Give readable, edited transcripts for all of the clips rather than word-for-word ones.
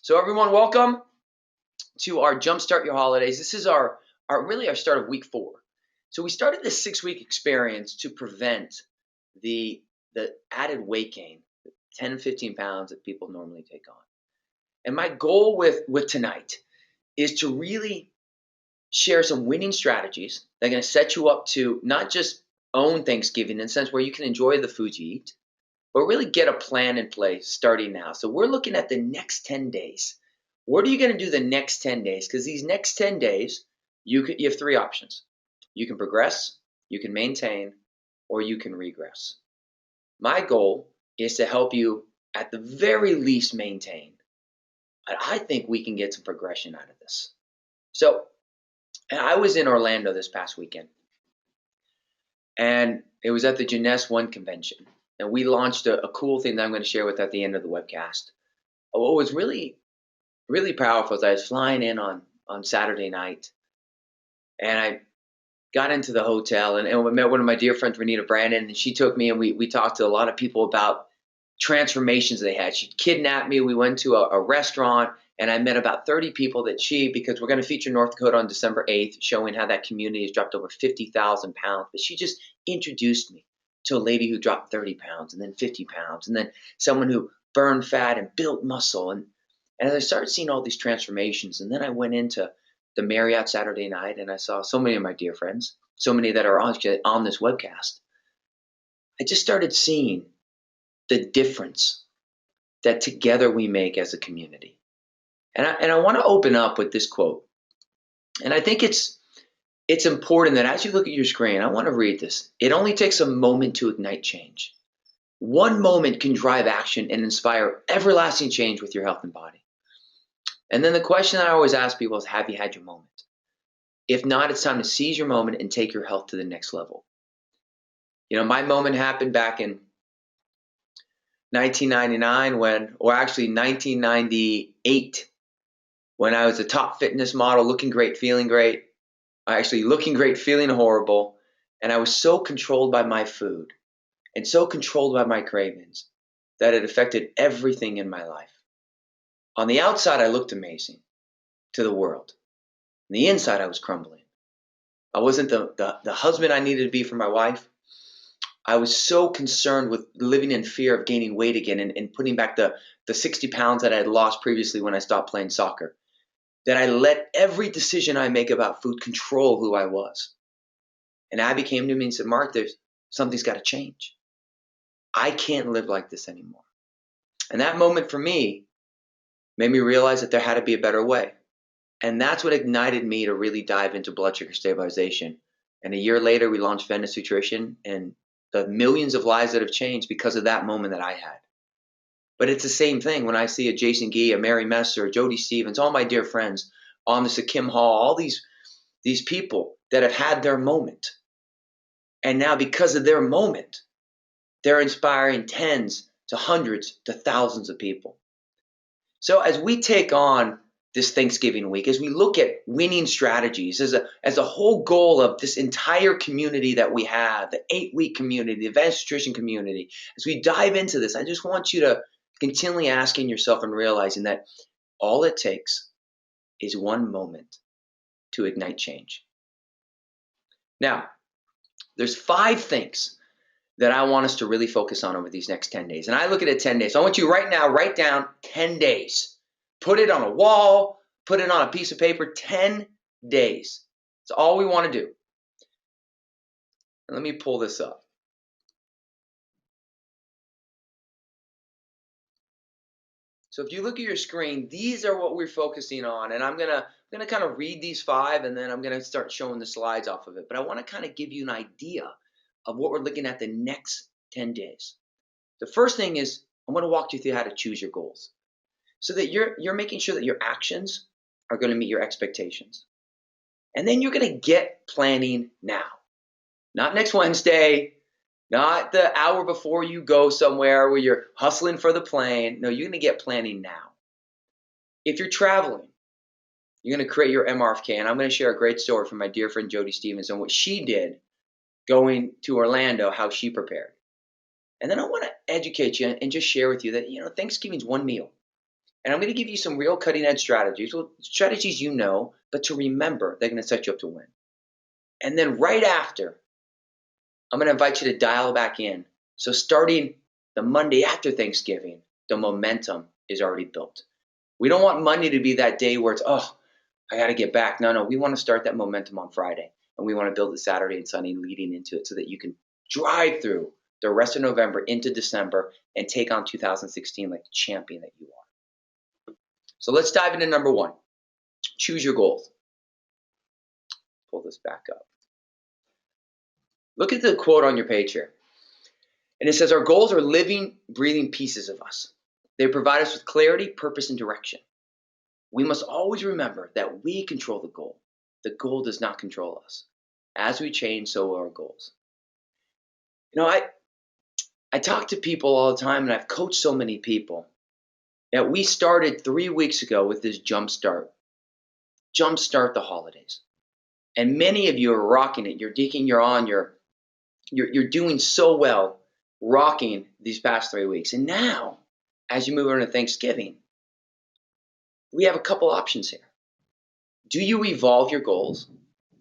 So everyone, welcome to our Jumpstart Your Holidays. This is our start of week 4. So we started this 6-week experience to prevent the added weight gain, 10 and 15 pounds that people normally take on. And my goal with tonight is to really share some winning strategies that are going to set you up to not just own Thanksgiving in a sense where you can enjoy the foods you eat, but really get a plan in place starting now. So we're looking at the next 10 days. What are you going to do the next 10 days? Because these next 10 days, you have 3 options. You can progress, you can maintain, or you can regress. My goal is to help you at the very least maintain. But I think we can get some progression out of this. So I was in Orlando this past weekend, and it was at the Jeunesse One convention. And we launched a cool thing that I'm going to share with at the end of the webcast. What was really powerful is I was flying in on Saturday night, and I got into the hotel and we met one of my dear friends, Renita Brandon, and she took me and we talked to a lot of people about transformations they had. She kidnapped me. We went to a restaurant, and I met about 30 people because we're going to feature North Dakota on December 8th, showing how that community has dropped over 50,000 pounds. But she just introduced me to a lady who dropped 30 pounds and then 50 pounds, and then someone who burned fat and built muscle. And as I started seeing all these transformations, and then I went into the Marriott Saturday night, and I saw so many of my dear friends, so many that are on this webcast. I just started seeing the difference that together we make as a community. And I want to open up with this quote. And I think it's important that as you look at your screen, I want to read this. It only takes a moment to ignite change. One moment can drive action and inspire everlasting change with your health and body. And then the question I always ask people is, have you had your moment? If not, it's time to seize your moment and take your health to the next level. You know, my moment happened back in 1999 or actually 1998, when I was a top fitness model, looking great, feeling great. Actually looking great, feeling horrible. And I was so controlled by my food and so controlled by my cravings that it affected everything in my life. On the outside, I looked amazing to the world. On the inside, I was crumbling. I wasn't the husband I needed to be for my wife. I was so concerned with living in fear of gaining weight again and putting back the 60 pounds that I had lost previously when I stopped playing soccer, that I let every decision I make about food control who I was. And Abby came to me and said, Mark, something's got to change. I can't live like this anymore. And that moment for me made me realize that there had to be a better way. And that's what ignited me to really dive into blood sugar stabilization. And a year later, we launched Venus Nutrition, and the millions of lives that have changed because of that moment that I had. But it's the same thing when I see a Jason Gee, a Mary Messer, Jody Stevens, all my dear friends on this, a Kim Hall, all these people that have had their moment. And now because of their moment, they're inspiring tens to hundreds to thousands of people. So as we take on this Thanksgiving week, as we look at winning strategies, as a whole goal of this entire community that we have, the 8-week community, the advanced nutrition community, as we dive into this, I just want you to continually asking yourself and realizing that all it takes is one moment to ignite change. Now, there's 5 things that I want us to really focus on over these next 10 days. And I look at it 10 days. So I want you right now, write down 10 days. Put it on a wall, put it on a piece of paper, 10 days. That's all we want to do. And let me pull this up. So if you look at your screen, these are what we're focusing on. And I'm gonna kind of read these 5, and then I'm gonna start showing the slides off of it. But I want to kind of give you an idea of what we're looking at the next 10 days. The first thing is I'm going to walk you through how to choose your goals, so that you're making sure that your actions are going to meet your expectations. And then you're going to get planning now. Not next Wednesday, not the hour before you go somewhere where you're hustling for the plane. No, you're going to get planning now. If you're traveling, you're going to create your MRFK. And I'm going to share a great story from my dear friend Jody Stevens on what she did going to Orlando, how she prepared. And then I want to educate you and just share with you that, Thanksgiving's one meal. And I'm going to give you some real cutting edge strategies, well, strategies you know, but to remember, they're going to set you up to win. And then right after, I'm going to invite you to dial back in. So starting the Monday after Thanksgiving, the momentum is already built. We don't want Monday to be that day where it's, oh, I got to get back. No, we want to start that momentum on Friday. And we want to build it Saturday and Sunday leading into it so that you can drive through the rest of November into December and take on 2016 like the champion that you are. So let's dive into number one. Choose your goals. Pull this back up. Look at the quote on your page here. And it says, our goals are living, breathing pieces of us. They provide us with clarity, purpose, and direction. We must always remember that we control the goal. The goal does not control us. As we change, so will our goals. You know, I talk to people all the time, and I've coached so many people that we started 3 weeks ago with this Jumpstart the holidays. And many of you are rocking it. You're digging, you're doing so well rocking these past 3 weeks. And now, as you move on to Thanksgiving, we have a couple options here. Do you evolve your goals?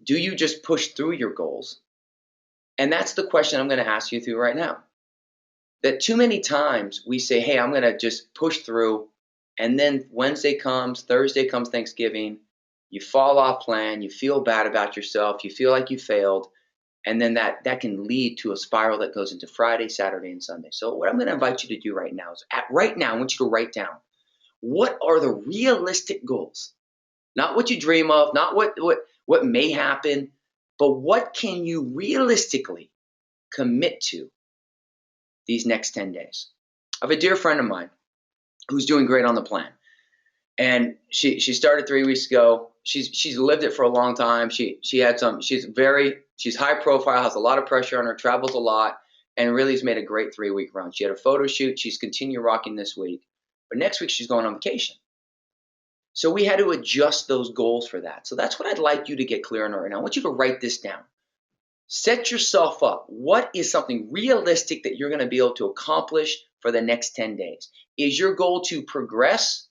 Do you just push through your goals? And that's the question I'm going to ask you through right now. That too many times we say, hey, I'm going to just push through. And then Wednesday comes, Thursday comes Thanksgiving. You fall off plan. You feel bad about yourself. You feel like you failed. And then that can lead to a spiral that goes into Friday, Saturday, and Sunday. So what I'm going to invite you to do right now is right now, I want you to write down, what are the realistic goals? Not what you dream of, not what may happen, but what can you realistically commit to these next 10 days? I have a dear friend of mine who's doing great on the plan. And she started 3 weeks ago. She's lived it for a long time. She's high profile, has a lot of pressure on her, travels a lot, and really has made a great 3-week run. She had a photo shoot. She's continued rocking this week. But next week she's going on vacation. So we had to adjust those goals for that. So that's what I'd like you to get clear on right now. I want you to write this down. Set yourself up. What is something realistic that you're going to be able to accomplish for the next 10 days? Is your goal to progress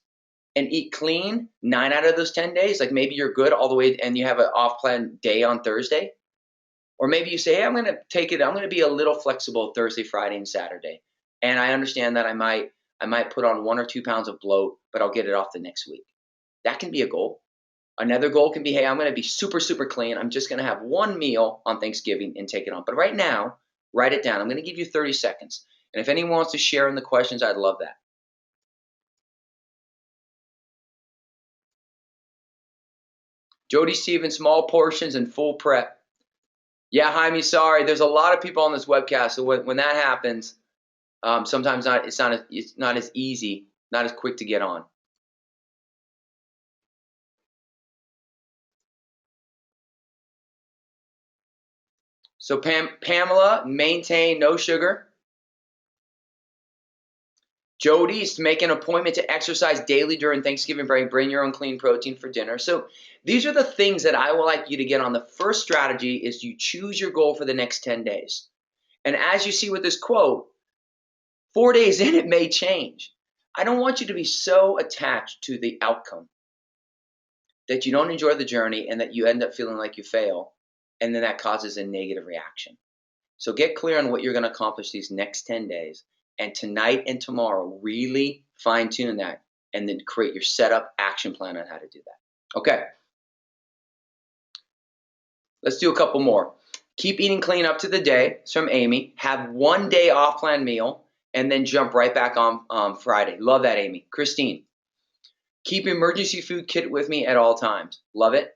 and eat clean 9 out of those 10 days? Like maybe you're good all the way and you have an off-plan day on Thursday. Or maybe you say, hey, I'm going to be a little flexible Thursday, Friday, and Saturday. And I understand that I might put on 1 or 2 pounds of bloat, but I'll get it off the next week. That can be a goal. Another goal can be, hey, I'm going to be super, super clean. I'm just going to have one meal on Thanksgiving and take it on. But right now, write it down. I'm going to give you 30 seconds. And if anyone wants to share in the questions, I'd love that. Jody Stevens, small portions and full prep. Yeah, Jaime, sorry. There's a lot of people on this webcast. So when that happens, sometimes it's not as easy, not as quick to get on. So Pamela, maintain no sugar. Jody's make an appointment to exercise daily during Thanksgiving break. Bring your own clean protein for dinner. So these are the things that I would like you to get on. The first strategy is you choose your goal for the next 10 days. And as you see with this quote, 4 days in, it may change. I don't want you to be so attached to the outcome that you don't enjoy the journey and that you end up feeling like you fail. And then that causes a negative reaction. So get clear on what you're going to accomplish these next 10 days. And tonight and tomorrow, really fine tune that and then create your setup action plan on how to do that. Okay. Let's do a couple more. Keep eating clean up to the day. It's from Amy. Have 1 day off plan meal and then jump right back on Friday. Love that, Amy. Christine. Keep emergency food kit with me at all times. Love it.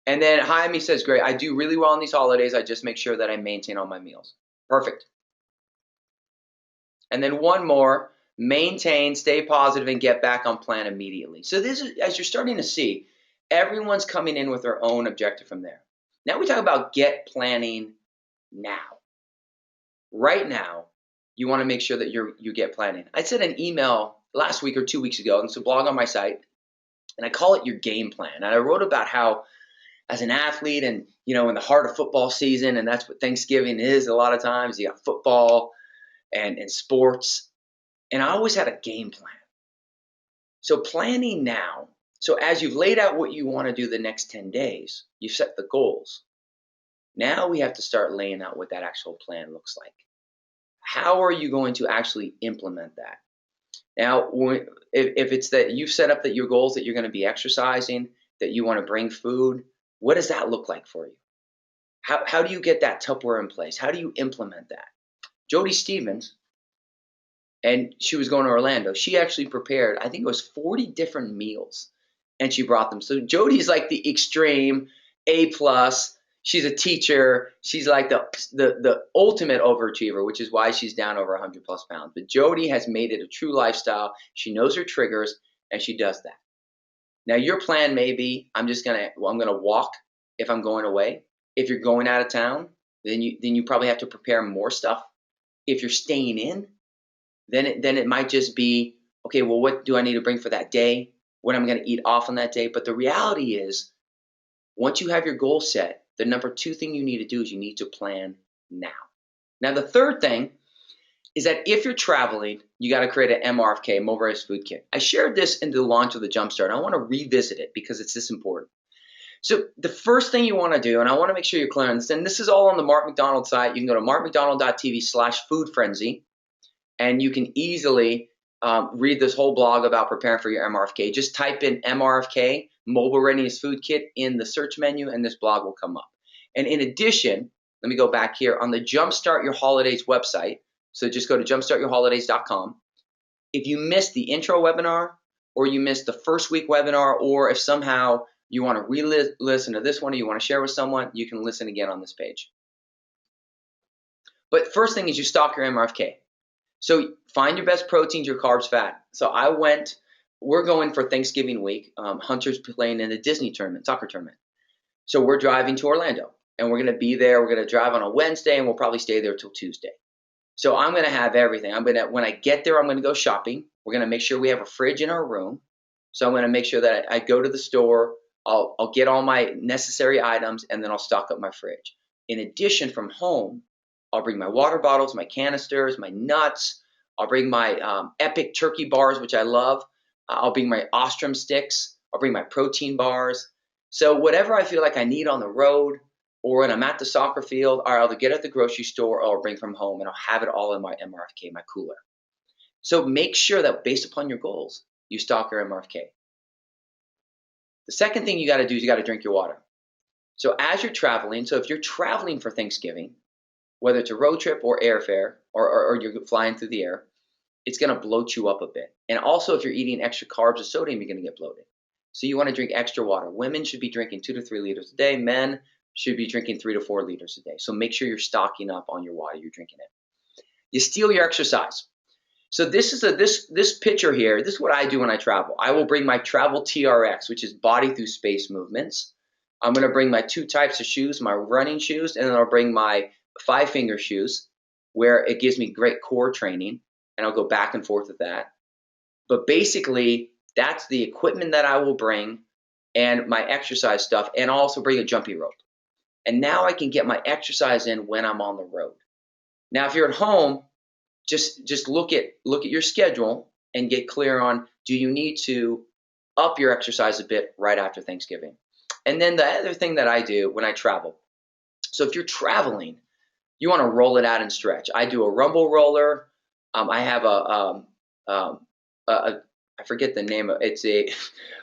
And then Jaime says, great, I do really well on these holidays. I just make sure that I maintain all my meals. Perfect. And then one more, maintain, stay positive, and get back on plan immediately. So this is, as you're starting to see, everyone's coming in with their own objective from there. Now we talk about get planning now. Right now, you want to make sure that you get planning. I sent an email last week or 2 weeks ago, and it's a blog on my site, and I call it your game plan. And I wrote about how as an athlete and, in the heart of football season, and that's what Thanksgiving is a lot of times, you got football and sports. And I always had a game plan. So planning now, so as you've laid out what you want to do the next 10 days, you've set the goals. Now we have to start laying out what that actual plan looks like. How are you going to actually implement that? Now, if it's that you've set up that your goals that you're going to be exercising, that you want to bring food, what does that look like for you? How do you get that Tupperware in place? How do you implement that? Jody Stevens, and she was going to Orlando. She actually prepared, I think it was 40 different meals, and she brought them. So Jody's like the extreme A plus. She's a teacher. She's like the ultimate overachiever, which is why she's down over 100 plus pounds. But Jody has made it a true lifestyle. She knows her triggers, and she does that. Now your plan may be, I'm gonna walk if I'm going away. If you're going out of town, then you probably have to prepare more stuff. If you're staying in, then it might just be, okay, well, what do I need to bring for that day? What am I going to eat off on that day? But the reality is, once you have your goal set, the number two thing you need to do is you need to plan now. Now, the third thing is that if you're traveling, you got to create an MRFK, motorized food kit. I shared this in the launch of the Jumpstart. I want to revisit it because it's this important. So the first thing you want to do, and I want to make sure you're clear on this, and this is all on the Mark McDonald site. You can go to markmcdonald.tv/food frenzy. And you can easily read this whole blog about preparing for your MRFK. Just type in MRFK, Mobile Readiness Food Kit, in the search menu, and this blog will come up. And in addition, let me go back here on the Jumpstart Your Holidays website. So just go to jumpstartyourholidays.com. If you missed the intro webinar, or you missed the first week webinar, or if somehow you want to re-listen to this one or you want to share with someone, you can listen again on this page. But first thing is you stock your MRFK. So find your best proteins, your carbs, fat. So we're going for Thanksgiving week. Hunter's playing in a Disney tournament, soccer tournament. So we're driving to Orlando, and we're going to be there. We're going to drive on a Wednesday, and we'll probably stay there till Tuesday. So I'm going to have everything. When I get there, I'm going to go shopping. We're going to make sure we have a fridge in our room. So I'm going to make sure that I go to the store. I'll get all my necessary items, and then I'll stock up my fridge. In addition, from home, I'll bring my water bottles, my canisters, my nuts. I'll bring my Epic turkey bars, which I love. I'll bring my Ostrom sticks. I'll bring my protein bars. So whatever I feel like I need on the road or when I'm at the soccer field, I'll either get at the grocery store or I'll bring from home, and I'll have it all in my MRFK, my cooler. So make sure that based upon your goals, you stock your MRFK. The second thing you got to do is you got to drink your water. So as you're traveling, so if you're traveling for Thanksgiving, whether it's a road trip or airfare or you're flying through the air, it's going to bloat you up a bit. And also, if you're eating extra carbs or sodium, you're going to get bloated. So you want to drink extra water. Women should be drinking 2 to 3 liters a day. Men should be drinking 3 to 4 liters a day. So make sure you're stocking up on your water. You're drinking it. You steal your exercise. So this is this picture here. This is what I do when I travel. I will bring my travel TRX, which is body through space movements. I'm going to bring my 2 types of shoes, my running shoes, and then I'll bring my 5-finger shoes, where it gives me great core training, and I'll go back and forth with that. But basically, that's the equipment that I will bring and my exercise stuff, and I'll also bring a jumpy rope. And now I can get my exercise in when I'm on the road. Now, if you're at home, just look at your schedule and get clear on, do you need to up your exercise a bit right after Thanksgiving? And then the other thing that I do when I travel, so if you're traveling, you want to roll it out and stretch. I do a rumble roller. I have I forget the name of it. It's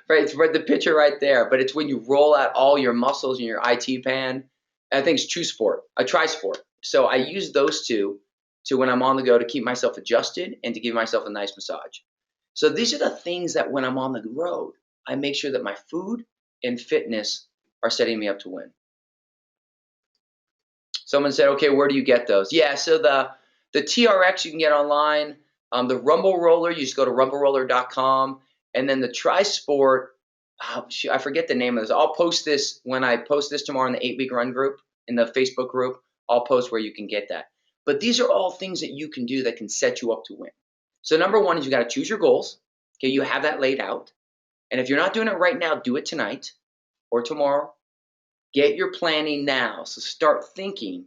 right, the picture right there, but it's when you roll out all your muscles in your IT band. I think it's a tri-sport. So I use those two to when I'm on the go to keep myself adjusted and to give myself a nice massage. So these are the things that when I'm on the road, I make sure that my food and fitness are setting me up to win. Someone said, okay, where do you get those? Yeah, so the TRX you can get online. The Rumble Roller, you just go to rumbleroller.com. And then the Tri-Sport, I forget the name of this. I'll post this when I post this tomorrow in the 8-week run group, in the Facebook group. I'll post where you can get that. But these are all things that you can do that can set you up to win. So number one is you got to choose your goals. Okay, you have that laid out. And if you're not doing it right now, do it tonight or tomorrow. Get your planning now. So start thinking,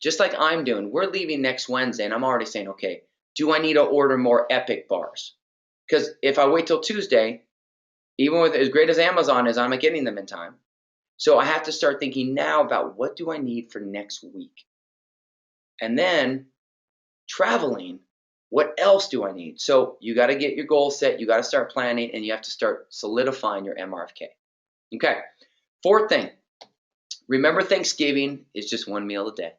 just like I'm doing. We're leaving next Wednesday, and I'm already saying, okay, Do I need to order more epic bars? Because if I wait till Tuesday, even with as great as Amazon is, I'm not getting them in time. So I have to start thinking now about what do I need for next week? And then traveling, what else do I need? So you got to get your goals set, you got to start planning, and you have to start solidifying your MRFK. Okay. Fourth thing, remember Thanksgiving is just one meal a day.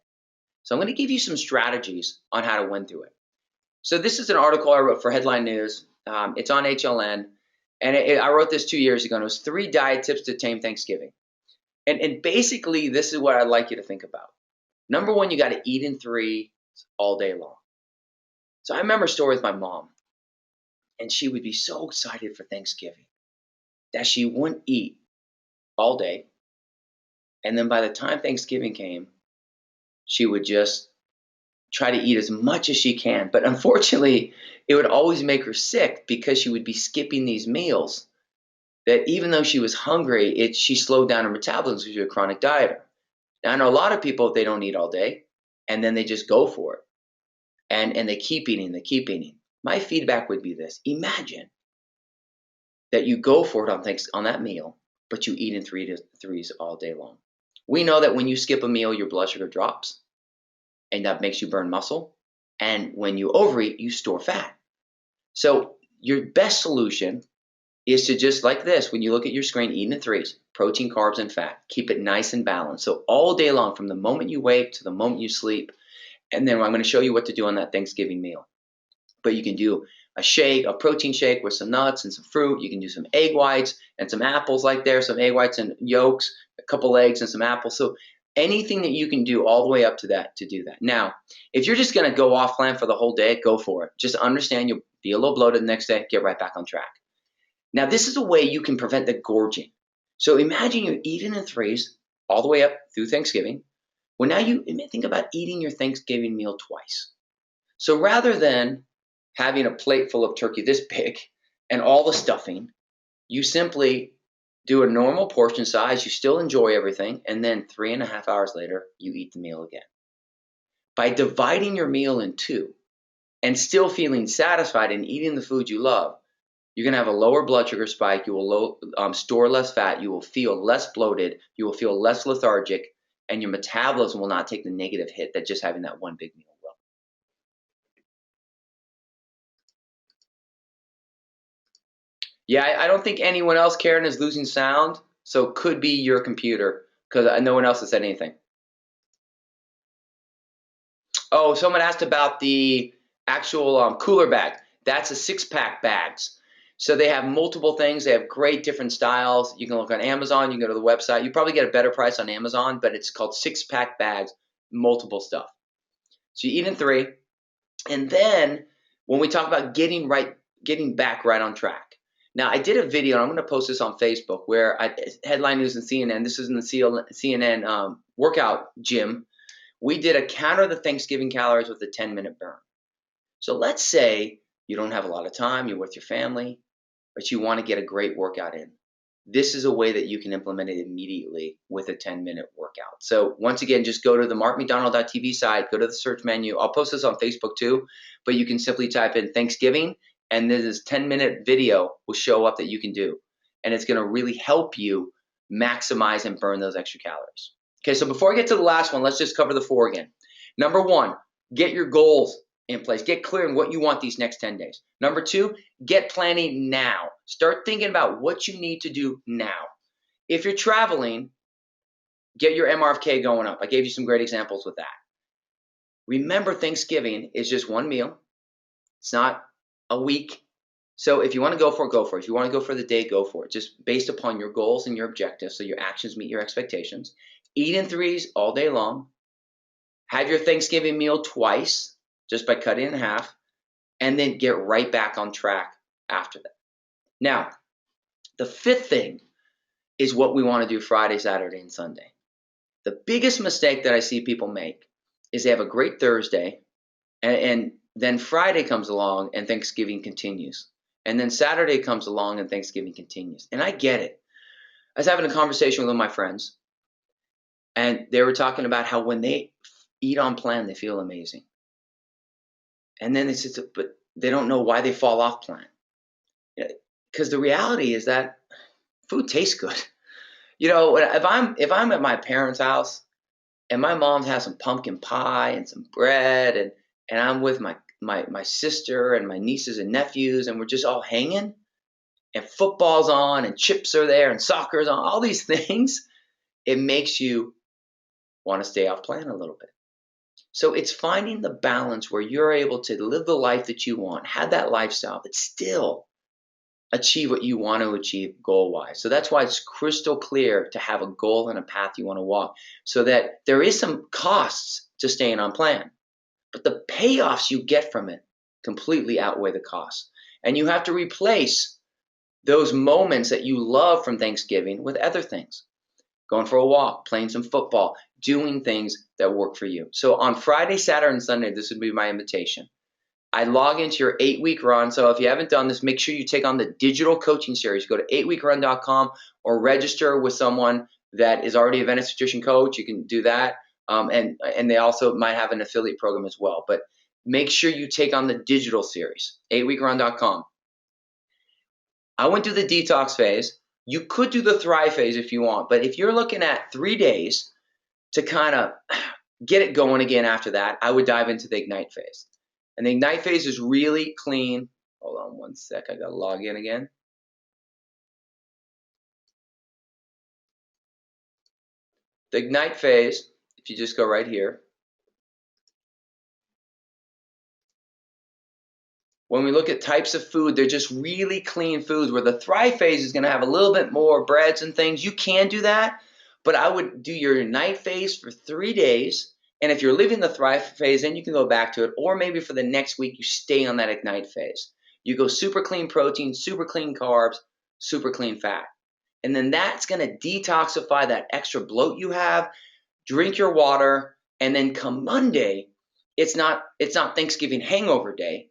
So I'm going to give you some strategies on how to win through it. So this is an article I wrote for Headline News. It's on HLN, and I wrote this 2 years ago, and it was 3 diet tips to tame Thanksgiving. And basically, this is what I'd like you to think about. Number one, you got to eat in 3 all day long. So I remember a story with my mom, and she would be so excited for Thanksgiving that she wouldn't eat all day. And then by the time Thanksgiving came, she would just try to eat as much as she can. But unfortunately, it would always make her sick because she would be skipping these meals that even though she was hungry, she slowed down her metabolism because she was a chronic dieter. Now, I know a lot of people, they don't eat all day, and then they just go for it. And they keep eating, they keep eating. My feedback would be this. Imagine that you go for it on that meal, but you eat in 3s all day long. We know that when you skip a meal, your blood sugar drops, and that makes you burn muscle. And when you overeat, you store fat. So your best solution is to just like this, when you look at your screen, eat in 3s, protein, carbs, and fat. Keep it nice and balanced. So all day long, from the moment you wake to the moment you sleep, and then I'm going to show you what to do on that Thanksgiving meal. But you can do a shake, a protein shake with some nuts and some fruit. You can do some egg whites and some apples like there, some egg whites and yolks, a couple eggs and some apples. So anything that you can do all the way up to that to do that. Now, if you're just going to go off plan for the whole day, go for it. Just understand you'll be a little bloated the next day, get right back on track. Now, this is a way you can prevent the gorging. So imagine you're eating in 3s all the way up through Thanksgiving. Well, now you think about eating your Thanksgiving meal twice. So rather than having a plate full of turkey this big and all the stuffing, you simply do a normal portion size, you still enjoy everything, and then 3.5 hours later, you eat the meal again. By dividing your meal in 2 and still feeling satisfied and eating the food you love, you're going to have a lower blood sugar spike, you will store less fat, you will feel less bloated, you will feel less lethargic, and your metabolism will not take the negative hit that just having that one big meal will. Yeah, I don't think anyone else, Karen, is losing sound, so it could be your computer because no one else has said anything. Oh, someone asked about the actual cooler bag. That's a 6-pack bags. So they have multiple things. They have great different styles. You can look on Amazon. You can go to the website. You probably get a better price on Amazon, but it's called 6-pack bags, multiple stuff. So you eat in 3. And then when we talk about getting back right on track. Now, I did a video, and I'm going to post this on Facebook, where Headline News and CNN, this is in the CNN workout gym, we did a counter the Thanksgiving calories with a 10-minute burn. So let's say you don't have a lot of time, you're with your family, but you want to get a great workout in. This is a way that you can implement it immediately with a 10-minute workout. So once again, just go to the markmcdonald.tv site, go to the search menu. I'll post this on Facebook too, but you can simply type in Thanksgiving, and then this 10-minute video will show up that you can do. And it's going to really help you maximize and burn those extra calories. Okay, so before I get to the last one, let's just cover the 4 again. Number 1, get your goals in place. Get clear on what you want these next 10 days. Number 2, get planning now. Start thinking about what you need to do now. If you're traveling, get your MRFK going up. I gave you some great examples with that. Remember, Thanksgiving is just one meal. It's not a week. So if you want to go for it, go for it. If you want to go for the day, go for it. Just based upon your goals and your objectives, so your actions meet your expectations. Eat in 3s all day long. Have your Thanksgiving meal twice, just by cutting it in half, and then get right back on track after that. Now, the 5th thing is what we want to do Friday, Saturday, and Sunday. The biggest mistake that I see people make is they have a great Thursday, and then Friday comes along and Thanksgiving continues. And then Saturday comes along and Thanksgiving continues. And I get it. I was having a conversation with one of my friends, and they were talking about how when they eat on plan, they feel amazing. And then but they don't know why they fall off plan. Because the reality is that food tastes good. If I'm at my parents' house and my mom has some pumpkin pie and some bread, and I'm with my sister and my nieces and nephews, and we're just all hanging, and football's on and chips are there and soccer's on, all these things, it makes you want to stay off plan a little bit. So it's finding the balance where you're able to live the life that you want, have that lifestyle, but still achieve what you want to achieve goal-wise. So that's why it's crystal clear to have a goal and a path you want to walk, so that there is some costs to staying on plan, but the payoffs you get from it completely outweigh the costs. And you have to replace those moments that you love from Thanksgiving with other things. Going for a walk, playing some football, doing things that work for you. So on Friday, Saturday, and Sunday, this would be my invitation. I log into your 8-week run. So if you haven't done this, make sure you take on the digital coaching series. Go to 8weekrun.com or register with someone that is already a Venice Nutrition coach. You can do that. And they also might have an affiliate program as well. But make sure you take on the digital series, 8weekrun.com. I went through the detox phase. You could do the thrive phase if you want. But if you're looking at 3 days to kind of get it going again after that, I would dive into the ignite phase. And the ignite phase is really clean. Hold on one sec. I got to log in again. The ignite phase, if you just go right here. When we look at types of food, they're just really clean foods, where the thrive phase is going to have a little bit more breads and things. You can do that, but I would do your ignite phase for 3 days. And if you're leaving the thrive phase, then you can go back to it. Or maybe for the next week, you stay on that ignite phase. You go super clean protein, super clean carbs, super clean fat. And then that's going to detoxify that extra bloat you have. Drink your water. And then come Monday, it's not Thanksgiving hangover day.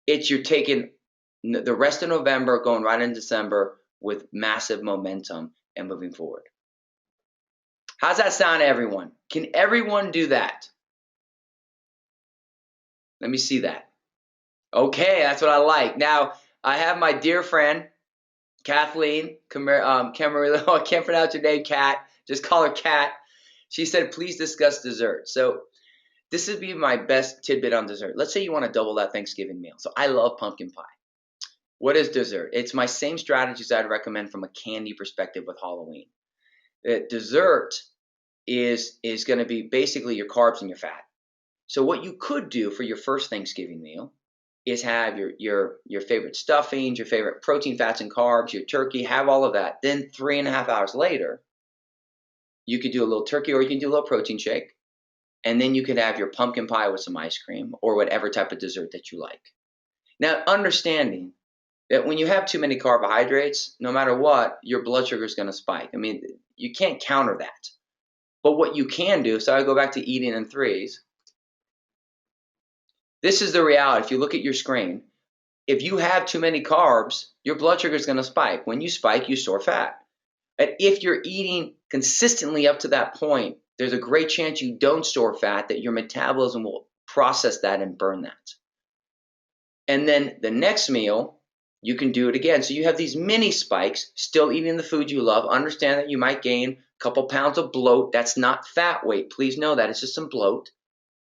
It's you're taking the rest of November, going right into December with massive momentum and moving forward. How's that sound, everyone? Can everyone do that? Let me see that. Okay, that's what I like. Now, I have my dear friend, Kathleen Camarillo. I can't pronounce your name, Kat. Just call her Kat. She said, please discuss dessert. So this would be my best tidbit on dessert. Let's say you want to double that Thanksgiving meal. So I love pumpkin pie. What is dessert? It's my same strategies I'd recommend from a candy perspective with Halloween. Dessert is going to be basically your carbs and your fat. So what you could do for your first Thanksgiving meal is have your favorite stuffings, your favorite protein, fats, and carbs, your turkey, have all of that. Then 3.5 hours later, you could do a little turkey, or you can do a little protein shake. And then you could have your pumpkin pie with some ice cream, or whatever type of dessert that you like. Now, understanding that when you have too many carbohydrates, no matter what, your blood sugar is going to spike. I mean, you can't counter that. But what you can do, so I go back to eating in threes. This is the reality. If you look at your screen, if you have too many carbs, your blood sugar is going to spike. When you spike, you store fat. And if you're eating consistently up to that point, there's a great chance you don't store fat, that your metabolism will process that and burn that. And then the next meal, you can do it again. So you have these mini spikes, still eating the food you love. Understand that you might gain a couple pounds of bloat. That's not fat weight. Please know that. It's just some bloat.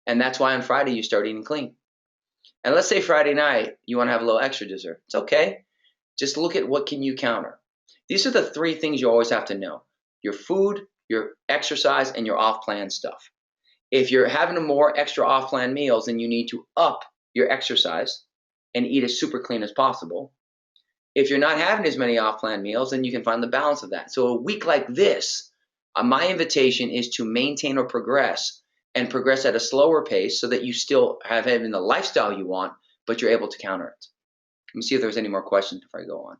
And that's why on Friday you start eating clean. And let's say Friday night you want to have a little extra dessert. It's okay. Just look at what can you counter. These are the 3 things you always have to know: your food, your exercise, and your off-plan stuff. If you're having more extra off-plan meals, then you need to up your exercise and eat as super clean as possible. If you're not having as many off-plan meals, then you can find the balance of that. So a week like this, my invitation is to maintain or progress, and progress at a slower pace so that you still have having the lifestyle you want, but you're able to counter it. Let me see if there's any more questions before I go on.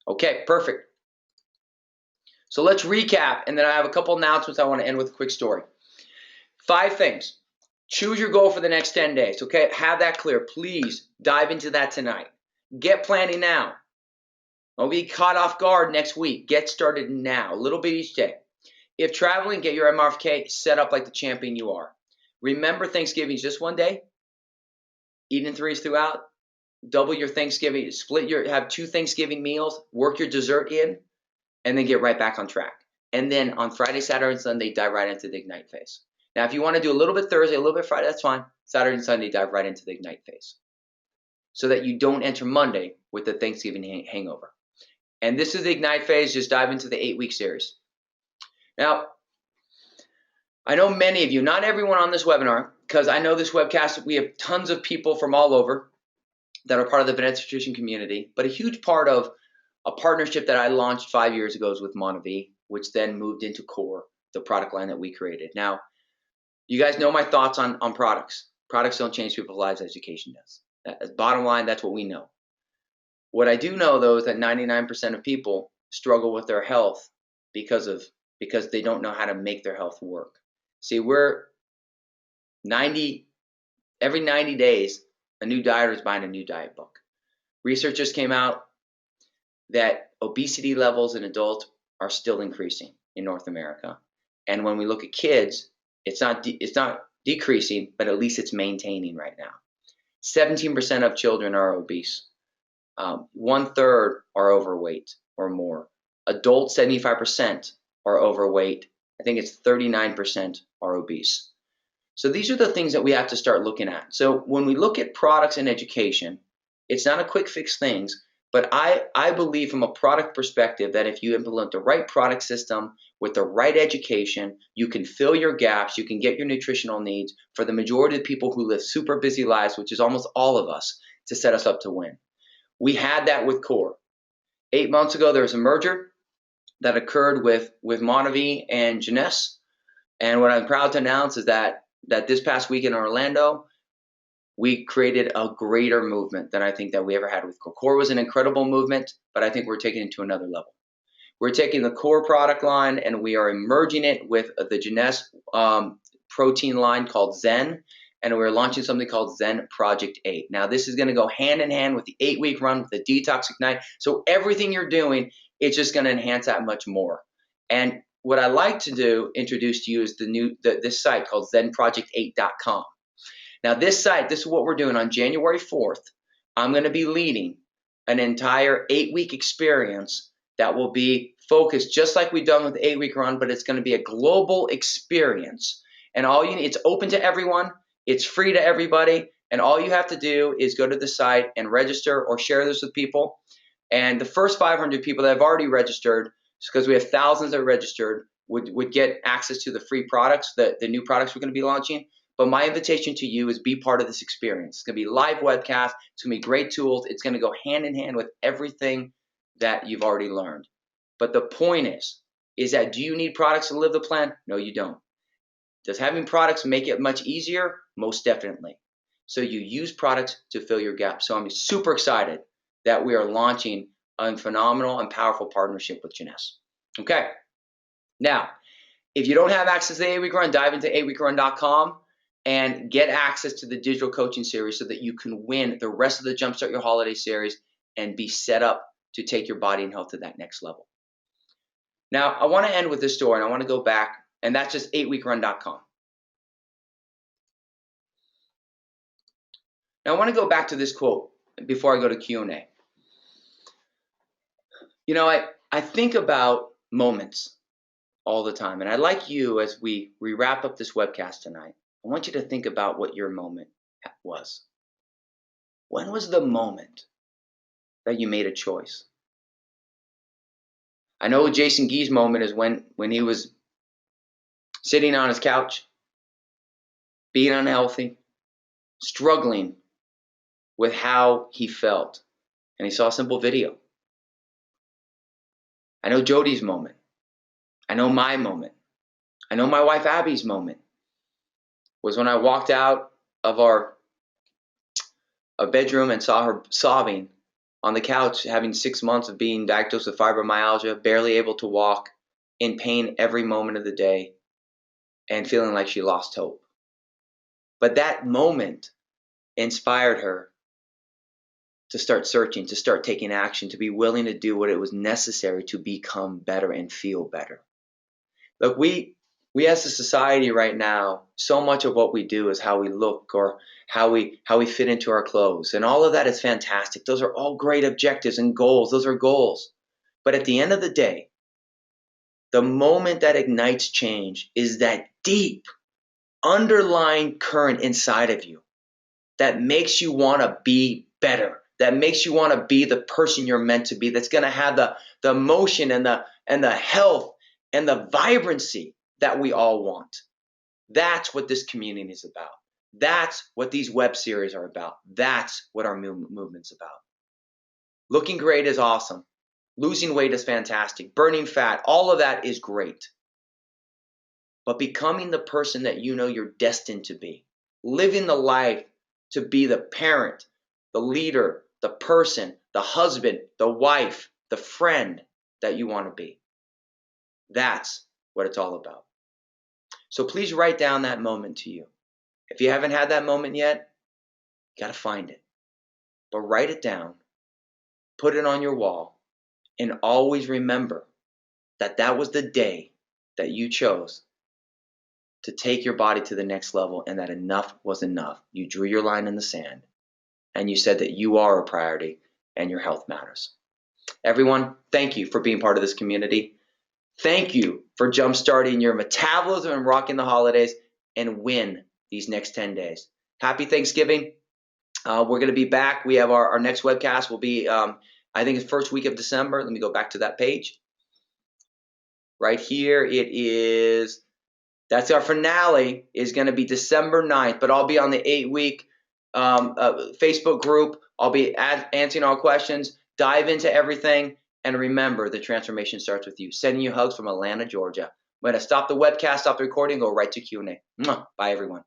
Okay, perfect. So let's recap, and then I have a couple announcements. I want to end with a quick story. 5 things. Choose your goal for the next 10 days, okay? Have that clear. Please dive into that tonight. Get planning now. Don't be caught off guard next week. Get started now, a little bit each day. If traveling, get your MRFK set up like the champion you are. Remember, Thanksgiving is just one day. Eat in threes throughout. Double your Thanksgiving. Have 2 Thanksgiving meals. Work your dessert in, and then get right back on track. And then on Friday, Saturday, and Sunday, dive right into the Ignite phase. Now, if you want to do a little bit Thursday, a little bit Friday, that's fine. Saturday and Sunday, dive right into the Ignite phase, so that you don't enter Monday with the Thanksgiving hangover. And this is the Ignite phase. Just dive into the 8-week series. Now, I know many of you, not everyone on this webinar, because I know this webcast, we have tons of people from all over that are part of the Vanessa Nutrition community, but a huge part of a partnership that I launched 5 years ago is with Monavie, which then moved into Core, the product line that we created. Now, you guys know my thoughts on products. Products don't change people's lives, education does. Bottom line, that's what we know. What I do know, though, is that 99% of people struggle with their health because they don't know how to make their health work. See, every 90 days, a new dieter is buying a new diet book. Research just came out that obesity levels in adults are still increasing in North America. And when we look at kids, it's not decreasing, but at least it's maintaining right now. 17% of children are obese. 1/3 are overweight or more. Adults, 75% are overweight. I think it's 39% are obese. So these are the things that we have to start looking at. So when we look at products and education, it's not a quick fix things, but I believe from a product perspective that if you implement the right product system with the right education, you can fill your gaps, you can get your nutritional needs for the majority of people who live super busy lives, which is almost all of us, to set us up to win. We had that with Core. 8 months ago, there was a merger that occurred with Monavie and Jeunesse. And what I'm proud to announce is that this past week in Orlando, we created a greater movement than I think that we ever had with Core. Core was an incredible movement, but I think we're taking it to another level. We're taking the Core product line and we are merging it with the Jeunesse protein line called Zen, and we're launching something called Zen Project 8. Now, this is going to go hand in hand with the 8-week run with the Detox Ignite. So everything you're doing, it's just going to enhance that much more. And what I like to introduce to you is this site called zenproject8.com. Now, this site, this is what we're doing on January 4th. I'm going to be leading an entire 8-week experience that will be focused just like we've done with the 8-week run, but it's going to be a global experience. And it's open to everyone. It's free to everybody. And all you have to do is go to the site and register or share this with people. And the first 500 people that have already registered, because we have thousands that are registered, would get access to the free products, the new products we're going to be launching. But my invitation to you is be part of this experience. It's going to be live webcast. It's going to be great tools. It's going to go hand in hand with everything that you've already learned. But the point is that do you need products to live the plan? No, you don't. Does having products make it much easier? Most definitely. So you use products to fill your gaps. So I'm super excited that we are launching a phenomenal and powerful partnership with Jeunesse. Okay. Now, if you don't have access to the 8-week run, dive into 8weekrun.com and get access to the digital coaching series so that you can win the rest of the Jumpstart Your Holiday series and be set up to take your body and health to that next level. Now, I want to end with this story, and I want to go back, and that's just 8weekrun.com. Now, I want to go back to this quote before I go to Q&A. You know, I think about moments all the time, and I'd like you, as we wrap up this webcast tonight, I want you to think about what your moment was. When was the moment that you made a choice? I know Jason Gee's moment is when he was sitting on his couch, being unhealthy, struggling with how he felt, and he saw a simple video. I know Jody's moment. I know my moment. I know my wife Abby's moment was when I walked out of our bedroom and saw her sobbing on the couch, having 6 months of being diagnosed with fibromyalgia, barely able to walk, in pain every moment of the day, and feeling like she lost hope. But that moment inspired her to start searching, to start taking action, to be willing to do what it was necessary to become better and feel better. Look, we We as a society right now, so much of what we do is how we look or how we fit into our clothes. And all of that is fantastic. Those are all great objectives and goals. Those are goals. But at the end of the day, the moment that ignites change is that deep underlying current inside of you that makes you want to be better, that makes you want to be the person you're meant to be, that's going to have the motion and the health and the vibrancy that we all want. That's what this community is about. That's what these web series are about. That's what our movement's about. Looking great is awesome. Losing weight is fantastic. Burning fat, all of that is great. But becoming the person that you know you're destined to be, living the life to be the parent, the leader, the person, the husband, the wife, the friend that you want to be. That's what it's all about. So please write down that moment to you. If you haven't had that moment yet, you got to find it. But write it down, put it on your wall, and always remember that that was the day that you chose to take your body to the next level, and that enough was enough. You drew your line in the sand, and you said that you are a priority and your health matters. Everyone, thank you for being part of this community. Thank you for jumpstarting your metabolism and rocking the holidays and win these next 10 days. Happy Thanksgiving. We're going to be back. We have our next webcast will be, I think it's first week of December. Let me go back to that page. Right here, it is, that's our finale, is going to be December 9th, but I'll be on the 8-week Facebook group. I'll be answering all questions, dive into everything, and remember, the transformation starts with you. Sending you hugs from Atlanta, Georgia. I'm going to stop the webcast, stop the recording, go right to Q&A. Bye, everyone.